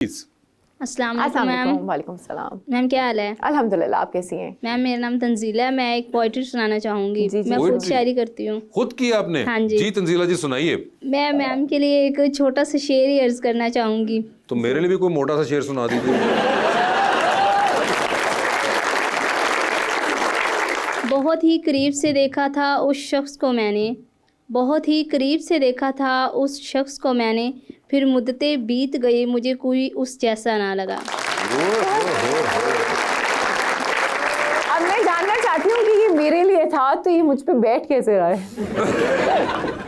अस्सलाम वालेकुम मैम। वालेकुम सलाम। मैम क्या हाल है? अल्हम्दुलिल्लाह, आप कैसी हैं? मैम मेरा नाम तंजीला है, मैं एक पोइट्री सुनाना चाहूँगी। जी, जी। मैं खुद Poetry? शायरी करती हूँ। खुद की आपने? हाँ जी। जी तंजीला जी सुनाइए। मैं मैम के लिए एक छोटा सा शेर ही अर्ज करना चाहूँगी। तो मेरे लिए भी कोई मोटा सा शेर सुना दीजिए। बहुत ही करीब से देखा था उस शख्स को मैंने, बहुत ही करीब से देखा था उस शख्स को मैंने, फिर मुद्दतें बीत गई मुझे कोई उस जैसा ना लगा। अब मैं जानना चाहती हूँ कि ये मेरे लिए था तो ये मुझ पे बैठ कैसे रहा है?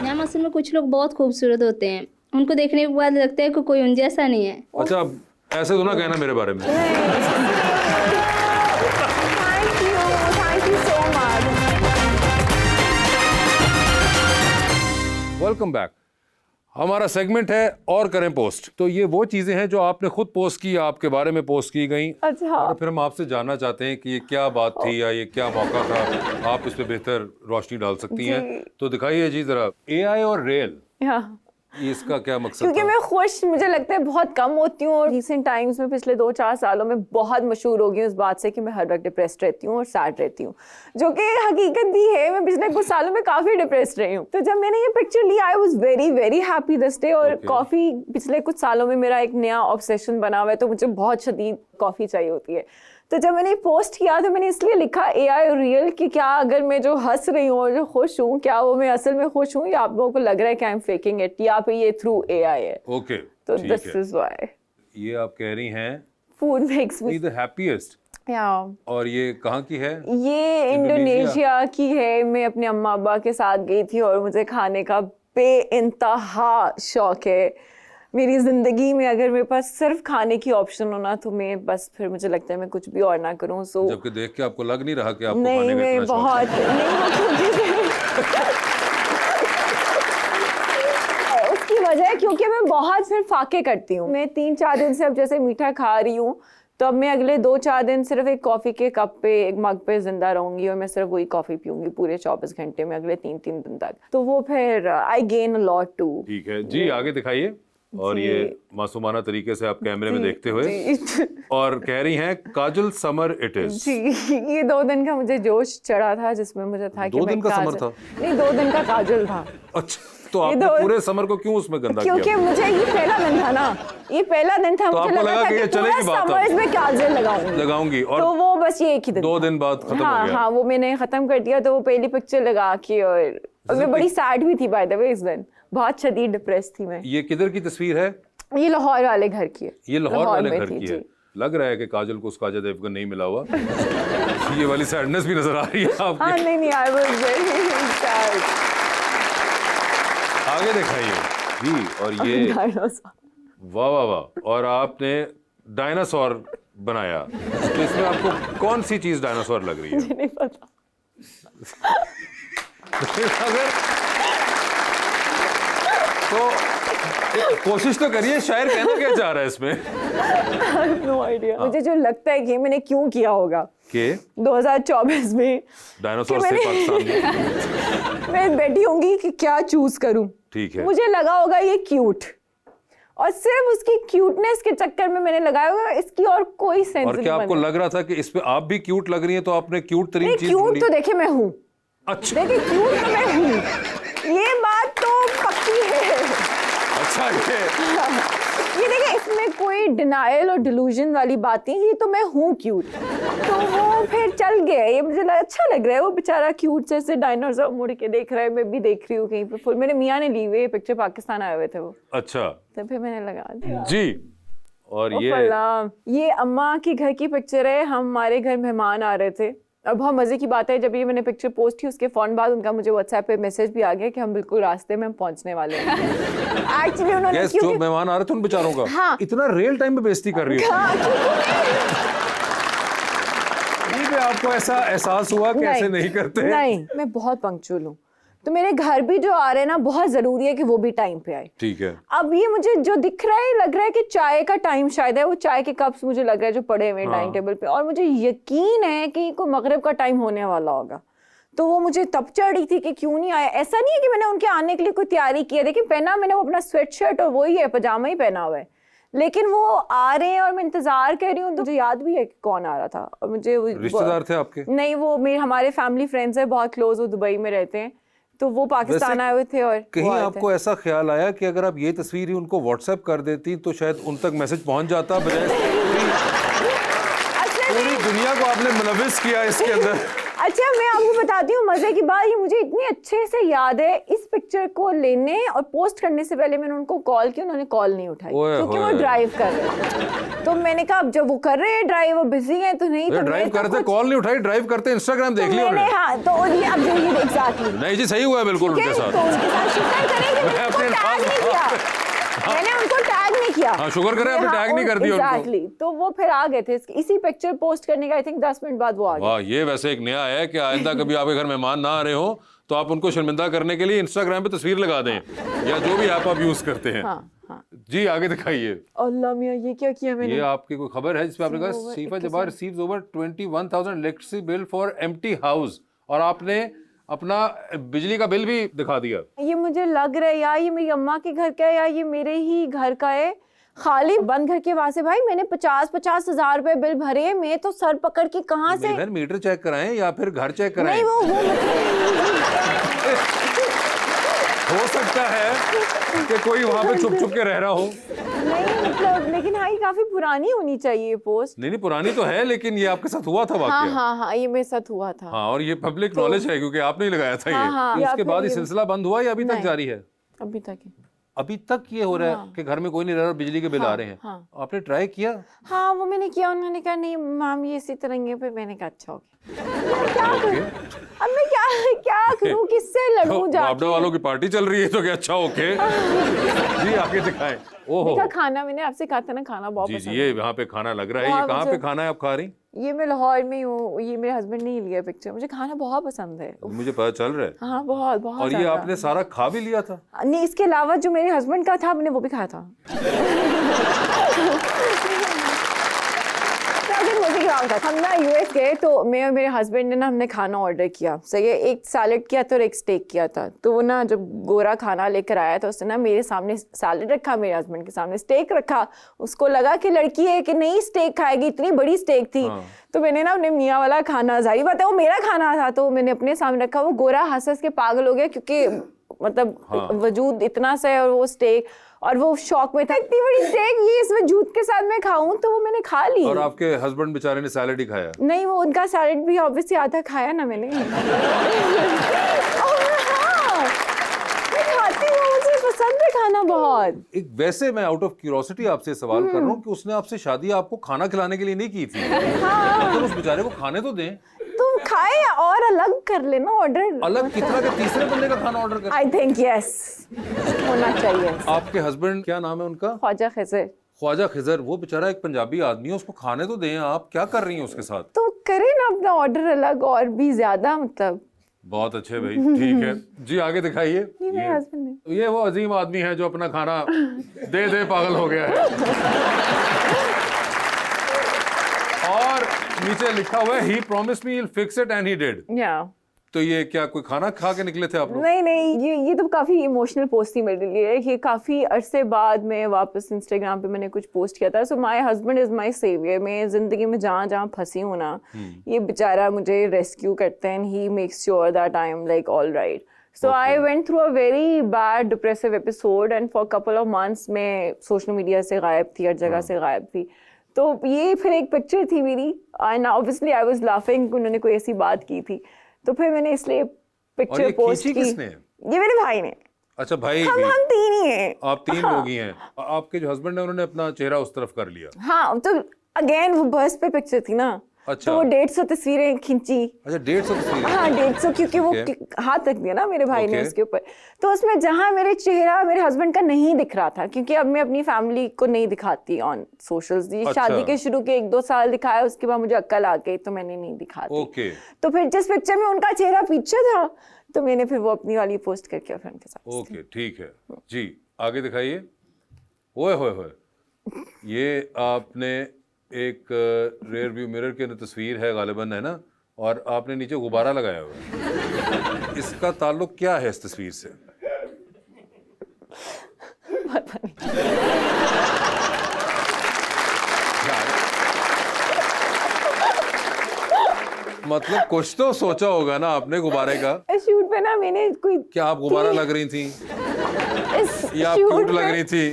मैम असल में कुछ लोग बहुत खूबसूरत होते हैं, उनको देखने के बाद लगता है कि कोई उन जैसा नहीं है। अच्छा अब ऐसे तो ना कहना मेरे बारे में। Thank you so much. Welcome back. हमारा सेगमेंट है और करें पोस्ट। तो ये वो चीजें हैं जो आपने खुद पोस्ट की, आपके बारे में पोस्ट की गई। अच्छा। और फिर हम आपसे जानना चाहते हैं कि ये क्या बात थी या ये क्या मौका था, आप इस पे बेहतर रोशनी डाल सकती हैं। तो दिखाइए जी जरा, एआई और रियल, इसका क्या मकसद क्योंकि था? मैं खुश मुझे लगता है बहुत कम होती हूँ और रिसेंट टाइम्स में पिछले 2-4 सालों में बहुत मशहूर हो गई हूँ इस बात से कि मैं हर वक्त डिप्रेस्ड रहती हूँ और सैड रहती हूँ, जो कि हकीकत भी है। मैं पिछले कुछ सालों में काफ़ी डिप्रेस्ड रही हूँ। तो जब मैंने ये पिक्चर ली I was very very happy this day. और कॉफ़ी पिछले कुछ सालों में मेरा एक नया ऑब्सेशन बना हुआ है, तो मुझे बहुत शदीद कॉफ़ी चाहिए होती है। तो जब मैंने पोस्ट किया तो मैंने इसलिए लिखा एआई और रियल कि क्या अगर मैं जो हंस रही हूँ और जो खुश हूँ, क्या वो मैं असल में खुश हूँ या आप लोगों को लग रहा है कि आई एम फेकिंग इट, या फिर ये थ्रू एआई है। ओके, तो दिस इज व्हाई ये आप कह रही हैं food makes me the happiest. या और ये कहाँ की है? ये इंडोनेशिया की है। मैं अपने अम्मा अब्बा के साथ गई थी और मुझे खाने का बेइंतहा शौक है। मेरी ज़िंदगी में अगर मेरे पास सिर्फ खाने की ऑप्शन हो ना तो मैं बस फिर मुझे लगता है मैं कुछ भी और ना करूं। सो जबकि देख के आपको लग नहीं रहा कि आपको नहीं, खाने का मैं इतना शौक बहुत है। नहीं उसकी वजह है क्योंकि मैं बहुत फिर फाके करती हूँ। मैं 3-4 दिन से अब जैसे मीठा खा रही हूँ तो अब मैं अगले 2-4 दिन सिर्फ एक कॉफ़ी के कप पे, एक मग पे जिंदा रहूंगी और मैं सिर्फ वही कॉफ़ी पीऊंगी पूरे 24 घंटे में अगले 3-3 दिन तक। तो वो फिर I gain a lot too. ठीक है जी, आगे दिखाइए। और ये मासूमाना तरीके से आप कैमरे में देखते हुए और कह रही हैं काजल समर इट इज। जी, ये 2 दिन का मुझे जोश चढ़ा था जिसमें मुझे था कि 2 मैं दिन का समर था? नहीं, 2 दिन का काजल था। अच्छा, तो आपने पूरे समर को क्यों उसमें गंदा क्योंकि किया? मुझे ये पहला दिन था ना, ये पहला दिन था। तो मुझे आपको लगा लगा था कि ये पूरा चलेगी बात, समर में काजल लगाऊंगी और तो वो बस ये एक ही दिन 2 दिन बाद खत्म हाँ, हो गया। हाँ, वो मैंने खत्म कर दिया। तो वो पहली पिक्चर लगा के और मैं बड़ी सैड भी थी बाय द वे इस दिन, बहुत शदीद डिप्रेस थी मैं। ये किधर की तस्वीर है? ये लाहौर वाले घर की है। ये लाहौर वाले में घर थी, की जी। है। लग रहा है कि काजल को उसका अजय देवगन नहीं मिला हुआ। ये वाली सैडनेस भी नजर आ रही है आपको। हाँ, नहीं, आई वाज वेरी सैड। आगे दिखाइए जी। और ये वाह वाह वाह, और आपने डायनासोर बनाया। तो इसमें आपको कौन सी चीज डायनासोर लग रही है? मुझे नहीं पता। अगर तो कोशिश तो करिए, शायर कहना क्या चाह रहा है इसमें? No idea. मुझे जो लगता है कि मैंने क्यों किया होगा कि 2024 में डायनासोर से पाकिस्तान में मैं बैठी होंगी कि क्या चूज करूं। ठीक है। मुझे लगा होगा ये क्यूट, और सिर्फ उसकी क्यूटनेस के चक्कर में मैंने लगाया होगा, इसकी और कोई सेंस नहीं। और क्या आपको लग रहा था कि इस पे आप भी क्यूट लग रही हैं तो आपने क्यूट तरीन चीज क्यूट ढूंढी? तो देखे मैं हूँ। अच्छा, देखिए क्यूट तो मैं हूँ, ये बात तो पक्की है। अच्छा ये देखिए इसमें कोई डिनायल और डिलूजन वाली बात नहीं, ये तो मैं हूँ क्यूट। तो वो फिर चल गया, ये मुझे अच्छा लग रहा है। वो बेचारा क्यूट से ऐसे डायनासोर मुड़ के देख रहा है, मैं भी देख रही हूँ कहीं पे। फुल मेरे मियाँ ने ली हुई पिक्चर, पाकिस्तान आए हुए थे वो, अच्छा तो फिर मैंने लगा दिया जी। और ये अम्मा की घर की पिक्चर है। हमारे घर मेहमान आ रहे थे। अब बहुत मजे की बात है, जब ये मैंने पिक्चर पोस्ट की उसके फौरन बाद उनका मुझे व्हाट्सएप पे मैसेज भी आ गया कि हम बिल्कुल रास्ते में हम पहुंचने वाले हैं। एक्चुअली उन्होंने जो मेहमान आ रहे थे उन बेचारों का हाँ, इतना रियल टाइम में बेइज्जती कर रही हो। आपको ऐसा एहसास हुआ कि ऐसे नहीं करते? नहीं, मैं बहुत पंक्चुअल हूँ, तो मेरे घर भी जो आ रहे हैं ना बहुत जरूरी है कि वो भी टाइम पे आए। ठीक है। अब ये मुझे जो दिख रहा है, लग रहा है कि चाय का टाइम शायद है, वो चाय के कप्स मुझे लग रहा है जो पड़े हुए डाइनिंग टेबल पे, और मुझे यकीन है कि कोई मगरिब का टाइम होने वाला होगा। तो वो मुझे तब चढ़ी थी कि क्यों नहीं आया। ऐसा नहीं है कि मैंने उनके आने के लिए कोई तैयारी की है, देखिए पहना मैंने वो अपना स्वेट शर्ट और वही है, पजामा ही पहना हुआ है, लेकिन वो आ रहे हैं और मैं इंतजार कर रही हूँ, तो मुझे याद भी है कि कौन आ रहा था। और मुझे रिश्तेदार थे आपके? नहीं, वो मेरे हमारे फैमिली फ्रेंड्स है, बहुत क्लोज, वो दुबई में रहते हैं, तो वो पाकिस्तान आए हुए थे। और कहीं आपको ऐसा ख्याल आया कि अगर आप ये तस्वीर ही उनको व्हाट्सएप कर देती तो शायद उन तक मैसेज पहुंच जाता, बजाय पूरी दुनिया को आपने मुलविस किया इसके अंदर? अच्छा, मैं आपको बताती हूँ मजे की बात, ये मुझे इतनी अच्छे से याद है। इस पिक्चर को लेने और पोस्ट करने से पहले मैंने उनको कॉल किया, उन्होंने कॉल नहीं उठाई क्योंकि वो ड्राइव कर रहे थे। तो मैंने कहा अब जब वो कर रहे हैं ड्राइव, वो बिजी हैं तो नहीं, तो ड्राइव करते कॉल नहीं उठाई, ड्राइव करते इंस्टाग्राम देख लिया उन्होंने। हाँ, तो ये अब देखिए एग्जैक्टली। नहीं जी, सही हुआ है बिल्कुल उनके साथ। तो उनके साथ शुक्र करें कि मैंने उनको टैग नहीं किया, मैंने उनको टैग नहीं किया। हाँ, शुक्र करें आपने टैग नहीं कर दिया उनको। एग्जैक्टली, तो वो फिर आ गए थे इसी पिक्चर पोस्ट करने का, आई थिंक 10 मिनट बाद वो आ गए। वाह, ये वैसे एक नया है कि आइंदा कभी आपके घर मेहमान ना आ रहे हो तो आप उनको शर्मिंदा करने के लिए इंस्टाग्राम पे तस्वीर लगा दें या जो भी ऐप आप यूज करते हैं। हाँ, हाँ। जी आगे दिखाइए। अल्लाह मियां, ये क्या किया मैंने? ये आपकी कोई खबर है जिसपे आपने कहा Sifa Jabbar receives over 21,000 electricity bill for empty house, और आपने अपना बिजली का बिल भी दिखा दिया। ये मुझे लग रहा है यार ये मेरी अम्मा के घर का है या ये मेरे ही घर का है। खाली बंद घर के वास्ते भाई मैंने 50-50 हजार रुपए बिल भरे, मैं तो सर पकड़ के कहाँ से। बहन मीटर चेक कराएं या फिर घर चेक कराएं? नहीं, हो सकता है कि कोई वहां पे छुप छुप के रह रहा हो। नहीं मतलब, लेकिन हाँ ये काफी पुरानी होनी चाहिए ये पोस्ट। नहीं पुरानी तो है, लेकिन ये आपके साथ हुआ था वाकया? हाँ, ये मेरे साथ हुआ था। हाँ, और ये पब्लिक नॉलेज है क्योंकि आपने ही लगाया था ये। हाँ, उसके बाद ये सिलसिला बंद हुआ या अभी तक जारी है? अभी तक है। अभी तक ये हो रहा है कि घर में कोई नहीं रह रहा और बिजली के बिल आ रहे हैं। आपने ट्राई किया? हाँ, वो मैंने किया, उन्होंने कहा नहीं मैम ये इसी तरह पे। मैंने कहा अच्छा हो गया। क्या करूं अब मैं, क्या करूं, किससे लड़ूं जाके? आपदा वालों की पार्टी चल रही है तो क्या अच्छा ओके। जी आगे दिखाएं। ओहो, खाना मैंने आपसे कहा था ना, खाना बहुत जी जी, ये यहाँ पे खाना लग रहा है। ये कहाँ पे खाना है आप खा रही? ये मैं लाहौर में हूँ, ये मेरे हस्बैंड ने ही लिया पिक्चर। मुझे खाना बहुत पसंद है। मुझे पता चल रहा है। हाँ, बहुत बहुत। और ये आपने सारा खा भी लिया था? नहीं, इसके अलावा जो मेरे हस्बैंड का था मैंने वो भी खाया था। हम ना यूएस गए तो मैं और मेरे हस्बैंड ने ना, हमने खाना ऑर्डर किया। सही है, एक सैलेड किया था और एक स्टेक किया था। तो वो ना जब गोरा खाना लेकर आया तो उसने ना मेरे सामने सैलेड रखा, मेरे हस्बैंड के सामने स्टेक रखा। उसको लगा कि लड़की है कि नहीं स्टेक खाएगी, इतनी बड़ी स्टेक थी। तो मैंने ना अपने मियाँ वाला खाना, जाहिर बात है वो मेरा खाना था, तो मैंने अपने सामने रखा। वो गोरा हंस के पागल हो गया क्योंकि मतलब वजूद इतना सा है और वो स्टेक, और वो शौक में था इतनी बड़ी स्टेक, ये इस वजूद के साथ मैं खाऊं, तो वो मैंने खा ली। और आपके हस्बैंड बेचारे ने सैलेड ही खाया? नहीं, वो उनका सैलेड भी ऑब्वियसली आधा खाया ना मैंने। पसंद है खाना बहुत। एक वैसे मैं आउट ऑफ क्यूरियोसिटी आपसे सवाल कर रहा हूँ कि उसने आपसे शादी आपको खाना खिलाने के लिए नहीं की थी। तो उस बेचारे को खाने तो दें। तुम खाए या और अलग कर लेना ऑर्डर। अलग कितना के तीसरे बंदे का खाना ऑर्डर कर? आई थिंक यस, होना चाहिए। आपके हस्बैंड क्या नाम है उनका? ख्वाजा खिजर। ख्वाजा खिजर, वो बेचारा एक पंजाबी आदमी है, उसको खाने तो दें। आप क्या कर रही हैं उसके साथ? तो करें ना अपना ऑर्डर अलग और भी ज्यादा, मतलब। बहुत अच्छे भाई, ठीक है जी आगे दिखाइए। ये वो अजीम आदमी है जो अपना खाना दे पागल हो गया है। और नीचे लिखा हुआ है he promised me he'll fix it and he did। तो ये क्या कोई खाना खा के निकले थे आप लोग? नहीं, ये तो काफ़ी इमोशनल पोस्ट थी मेरे लिए। ये काफ़ी अरसे बाद मैं वापस इंस्टाग्राम पे मैंने कुछ पोस्ट किया था। So my husband is my saviour. मैं ज़िंदगी में जहाँ फंसी हूँ ना, ये बेचारा मुझे रेस्क्यू करते हैं। He makes sure that I am like all right. So I went through a very bad depressive episode and for couple of months मैं सोशल मीडिया से गायब थी, हर जगह से गायब थी। तो ये फिर एक पिक्चर थी मेरी and obviously I was laughing, उन्होंने कोई ऐसी बात की थी तो फिर मैंने इसलिए पिक्चर पोस्ट की। किसने? ये मेरे भाई ने। अच्छा, भाई हम तीन ही हैं। आप तीन लोग ही हैं। आपके जो हस्बैंड है उन्होंने अपना चेहरा उस तरफ कर लिया? हाँ, तो अगेन वो बस पे पिक्चर थी ना। अच्छा। तो वो 150 तस्वीरें खींची। अच्छा, 150 तस्वीरें? हाँ, 150 क्योंकि वो हाथ रख दिया ना मेरे भाई ने उसके ऊपर। तो उसमें जहाँ मेरे चेहरा मेरे हस्बैंड का नहीं दिख रहा था, क्योंकि अब मैं अपनी फैमिली को नहीं दिखाती ऑन सोशल्स। ये शादी के शुरू के 1-2 साल दिखाया, उसके बाद मुझे अक्ल आ गई तो मैंने नहीं दिखाती। तो फिर जिस पिक्चर में उनका चेहरा पीछे था तो मैंने फिर वो अपनी वाली पोस्ट करके फ्रेंड के साथ। ओके, ठीक है जी, आगे दिखाइए। ओए होए होए, ये आपने एक रेयर व्यू मिरर के अंदर तस्वीर है गालिबन, है ना, और आपने नीचे गुब्बारा लगाया हुआ है। इसका ताल्लुक क्या है इस तस्वीर से? मतलब कुछ तो सोचा होगा ना आपने गुब्बारे का। इस शूट पे ना मैंने कोई क्या आप गुब्बारा लग रही थी इस या आप शूट क्यूट लग पे- रही थी?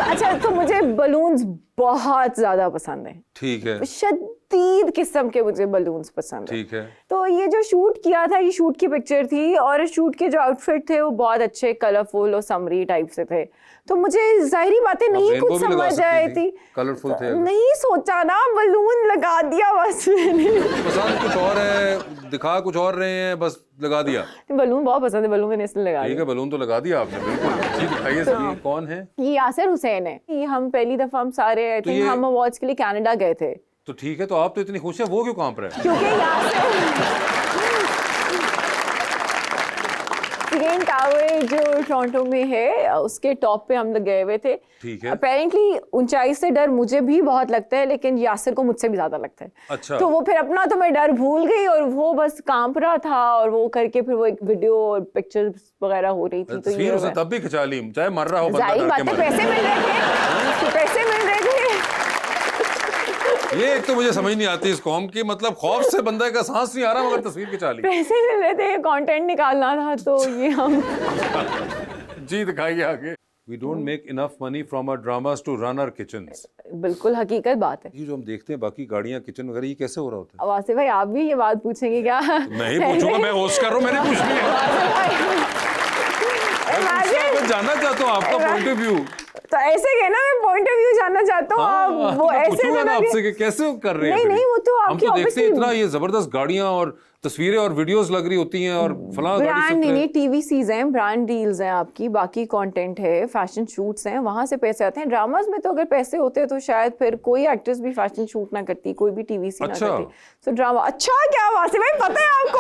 अच्छा, तो मुझे बलून्स बहुत ज्यादा पसंद है, ठीक है, शदीद किस्म के मुझे बलून्स पसंद है। ठीक है। तो ये जो शूट किया था, ये शूट की पिक्चर थी और शूट के जो आउटफिट थे वो बहुत अच्छे कलरफुल और समरी टाइप से थे। तो मुझे जाहिरी बातें नहीं रेनबो कुछ भी लगा समझ सकती आई थी, थी, कलरफुल थे। नहीं सोचा ना, बलून लगा दिया बस मैंने। पसंद कुछ और है, दिखा कुछ और रहे हैं, बस लगा दिया। बलून बहुत पसंद है, बलून मैंने इसलिए लगा ठीक दिया। है, बलून तो लगा दिया आपने, बिल्कुल। जी दिखाइए सर, ये कौन है? ये यासिर हुसैन है। ये हम पहली दफा हम सारे आई थिंक ये- हम अवार्ड्स के लिए कनाडा गए थे, तो ठीक है, तो आप तो इतनी खुश हैं, वो क्यों कांप रहे हैं? क्योंकि यासिर सीएन टावर जो टोरंटो में है उसके टॉप पे हम लोग गए हुए थे। ठीक है। अपेरेंटली ऊंचाई से डर मुझे भी बहुत लगता है, लेकिन यासिर को मुझसे भी ज्यादा लगता है। अच्छा। तो वो फिर अपना तो मैं डर भूल गई और वो बस कांप रहा था और वो करके फिर वो एक वीडियो और पिक्चर्स वगैरह हो रही थी। तो तस्वीर ये उसने तब भी खिंचा ली, चाहे मर रहा हो बंदा, जाहिर डर बात के है, मरे। पैसे मिल रहे थे, पैसे मिल रहे थे। ये एक तो मुझे समझ नहीं आती इस कौम की, मतलब खौफ से बंदे का सांस नहीं आ रहा मगर तस्वीर खिंचा ली। पैसे मिल रहे थे, कंटेंट निकालना था, तो ये हम जी दिखाइए आगे। We don't make enough money from our dramas to run our kitchens. बिल्कुल हकीकत बात है। ये जो हम देखते हैं बाकी गाड़ियाँ किचन वगैरह, ये कैसे हो रहा होता है? अब आसिफ भाई आप भी ये बात पूछेंगे क्या? मैं ही पूछूंगा, मैं होस्ट कर रहा हूँ, मैंने पूछ लिया। मैं जानना चाहता हूँ आपका पॉइंट ऑफ व्यू। तो ऐसे कहना, मैं पॉइंट ऑफ व्यू जानना चाहता हूँ। आप वो ऐसे पूछूंगा ना लगा आपसे कि कि कैसे कर रहे हैं? नहीं, फिर? नहीं, वो तो हम आपकी तो देखते हैं obviously- इतना ये जबरदस्त गाड़ियाँ और तस्वीरें और वीडियोस लग रही होती हैं और फलां गाड़ी ब्रांड से नहीं, टीवीसीज हैं, ब्रांड डील्स हैं आपकी, बाकी कंटेंट है, फैशन शूट्स हैं, वहां से पैसे आते हैं। ड्रामास में तो अगर पैसे होते तो शायद फिर कोई एक्ट्रेस भी फैशन शूट ना करती, कोई भी टीवीसी ना अच्छा। करती। सो ड्रामा अच्छा क्या वासिफ भाई पता है आपको?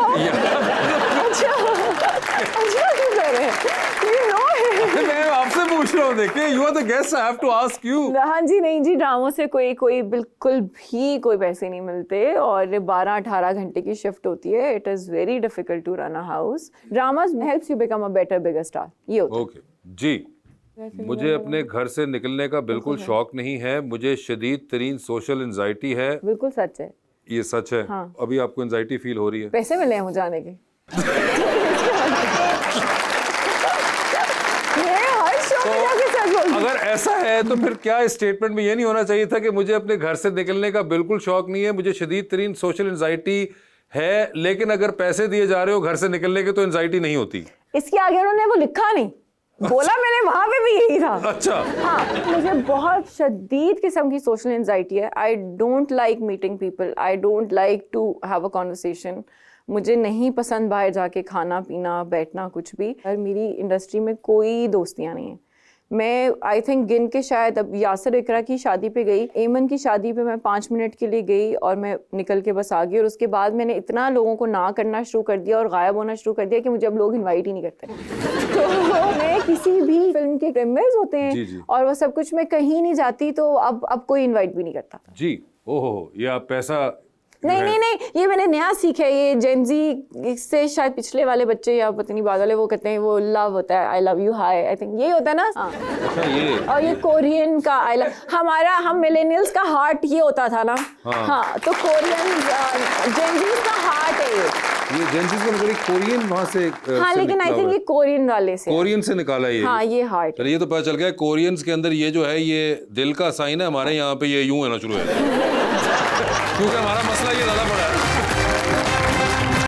अच्छा अच्छा क्यों कह रहे हैं? You know it. मैं आपसे पूछ रहा हूँ, देखिए you are the guest, I have to ask you. हाँ जी, नहीं जी, ड्रामों से कोई बिल्कुल भी कोई पैसे नहीं मिलते और 12-18 घंटे की शिफ्ट होती है। It is very difficult to run a house. Dramas helps you become a better bigger star, ये होता है। ओके जी, मुझे अपने घर से निकलने का बिल्कुल शौक नहीं है, मुझे शदीद तरीन सोशल एंजाइटी है। बिल्कुल सच है। ये सच है? हाँ। अभी आपको एंजाइटी फील हो रही है? पैसे मिले हैं मुझे जाने के। मैं हर शो में जाके सच बोलती हूँ। अगर ऐसा है तो फिर क्या इस स्टेटमेंट में ये नहीं होना चाहिए था कि मुझे अपने घर से निकलने का बिल्कुल शौक नहीं है, मुझे शदीद तरीन सोशल एंजाइटी है, लेकिन अगर पैसे दिए जा रहे हो घर से निकलने के तो एंजाइटी नहीं होती? इसके आगे उन्होंने वो लिखा नहीं, बोला मैंने वहां पे भी यही था। अच्छा। हाँ, मुझे बहुत शदीद किस्म की सोशल एंजाइटी है। I don't like meeting people, I don't like to have a conversation. मुझे नहीं पसंद बाहर जाके खाना पीना बैठना कुछ भी। और मेरी इंडस्ट्री में कोई दोस्तियां नहीं है। मैं आई थिंक गिन के शायद, अब यासिर इकरा की शादी पे गई, एमन की शादी पे मैं 5 मिनट के लिए गई और मैं निकल के बस आ गई। और उसके बाद मैंने इतना लोगों को ना करना शुरू कर दिया और गायब होना शुरू कर दिया कि मुझे अब लोग इनवाइट ही नहीं करते। तो मैं किसी भी फिल्म के प्रीमियर्स होते हैं जी, जी। और वो सब कुछ मैं कहीं नहीं जाती, तो अब कोई इन्वाइट भी नहीं करता। जी, ओहो, ये आप पैसा नहीं, ये मैंने नया सीखा है। ये जेनजी से शायद पिछले वाले बच्चे या पता नहीं बाद वाले वो कहते हैं, वो लव होता है, I love you hi, I think यही होता है ना। हाँ। अच्छा, ये और ये कोरियन का आई लव, हम मिलेनियल्स का हार्ट ये होता था ना। हाँ, तो कोरियन जेनजीज का हार्ट है ये जेंसिस का मतलब कोरियन वहां से हाँ, से लेकिन निकला आई थिंक हुआ ये है। कोरियन वाले से। कोरियन से निकाला है ये। हाँ, ये हार्ट। चलिए, ये तो पता चल गया कोरियंस के अंदर ये जो है ये दिल का साइन है। हमारे यहाँ पे ये यूं होना शुरू है क्योंकि हमारा मसला ये ज्यादा बड़ा है।